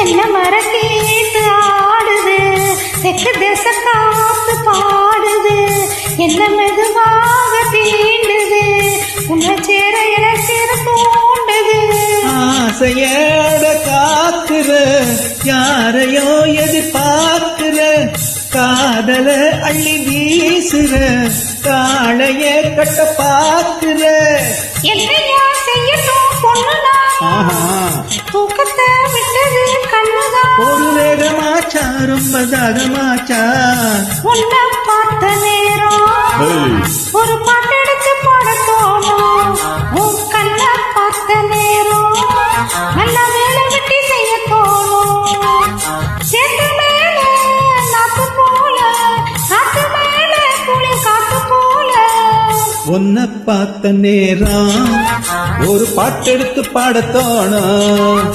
தென்னை மரக்கீத்து ஆடுது, தெற்கு தேச காத்து பாடுது, என்ன மெதுவாக தீண்டுது, உன்னை சேர என சேர தூண்டுது. ஆசையோட காக்குற, யாரையோ எதிர்பார்க்கிற, காதல அள்ளி வீசுற, காளைய கட்ட பாக்குற. என்னையா செய்யட்டும் பொண்ணுதான், தூக்கத்தை விட்டது கண்ணுதான். ஒரு வேகமாச்சா ரொம்ப தாகமாச்சா, உன்னை பார்த்த நேரம் ஒரு பாட்டெடுத்து பாட தோணும். உன் கண்ணை பார்த்த நேரம் நல்ல வேலை வெட்டி செய்ய தோணும். சேத்து மேல நாத்து போல, நாத்து மேல குளி காத்து போல. உன்னை பார்த்த நேரம் ஒரு பாட்டெடுத்து பாடத்தோணும்.